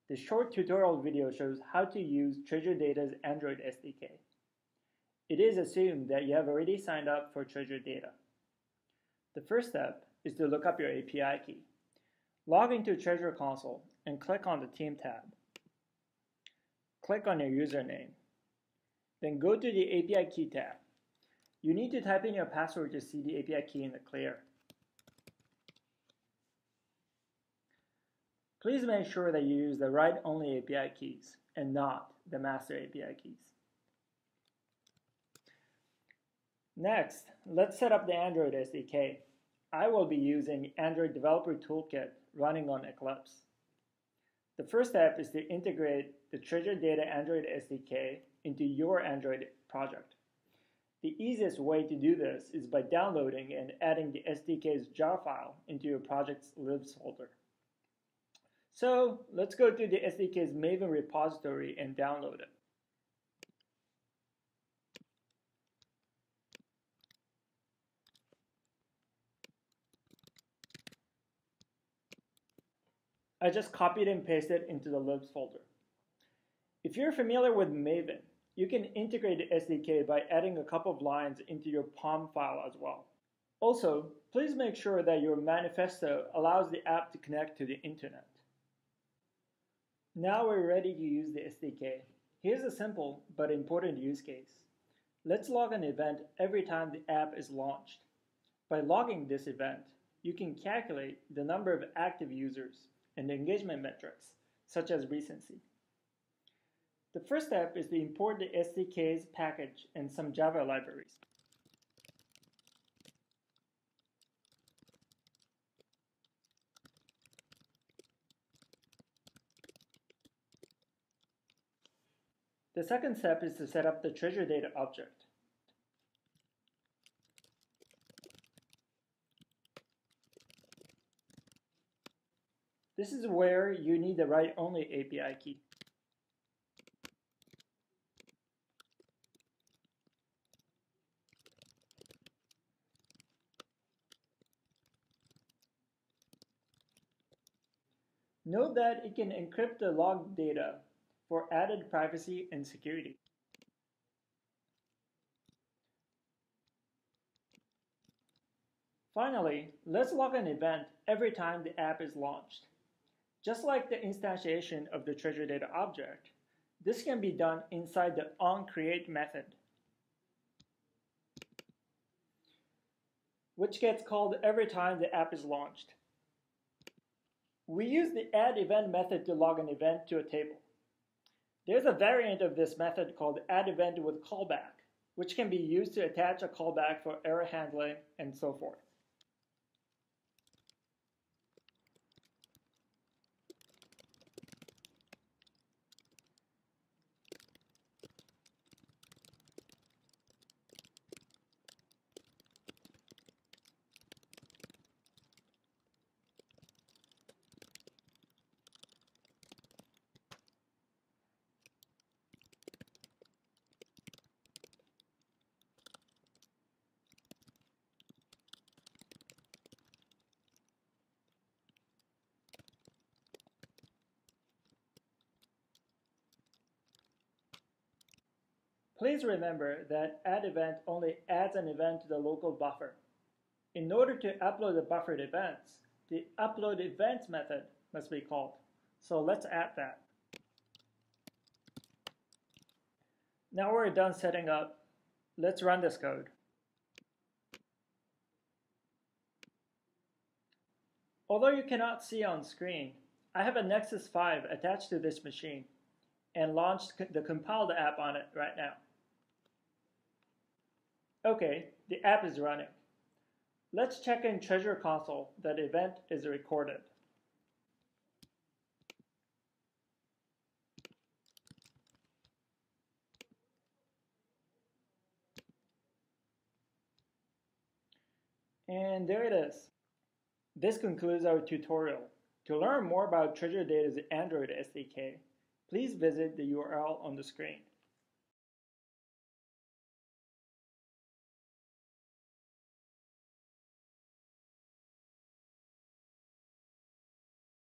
The short tutorial video shows how to use TreasureData's Android SDK. It is assumed that you have already signed up for TreasureData. The first step is to look up your API key. Log into Treasure Console and click on the Team tab. Click on your username. Then go to the API Key tab. You need to type in your password to see the API key in the clear. Please make sure that you use the write-only API keys and not the master API keys. Next, let's set up the Android SDK. I will be using Android Developer Toolkit running on Eclipse. The first step is to integrate the TreasureData Android SDK into your Android project. The easiest way to do this is by downloading and adding the SDK's jar file into your project's libs folder. So let's go to the SDK's Maven repository and download it. I just copied and pasted it into the libs folder. If you're familiar with Maven, you can integrate the SDK by adding a couple of lines into your POM file as well. Also, please make sure that your manifesto allows the app to connect to the internet. Now we're ready to use the SDK. Here's a simple but important use case. Let's log an event every time the app is launched. By logging this event, you can calculate the number of active users and engagement metrics, such as recency. The first step is to import the SDK's package and some Java libraries. The second step is to set up the TreasureData object. This is where you need the write-only API key. Note that it can encrypt the log data for added privacy and security. Finally, let's log an event every time the app is launched. Just like the instantiation of the TreasureData object, this can be done inside the onCreate method, which gets called every time the app is launched. We use the addEvent method to log an event to a table. There's a variant of this method called addEvent with callback, which can be used to attach a callback for error handling and so forth. Please remember that addEvent only adds an event to the local buffer. In order to upload the buffered events, the uploadEvents method must be called. So let's add that. Now we're done setting up. Let's run this code. Although you cannot see on screen, I have a Nexus 5 attached to this machine and launched the compiled app on it right now. Okay, the app is running. Let's check in Treasure Console that event is recorded. And there it is. This concludes our tutorial. To learn more about TreasureData's Android SDK, please visit the URL on the screen.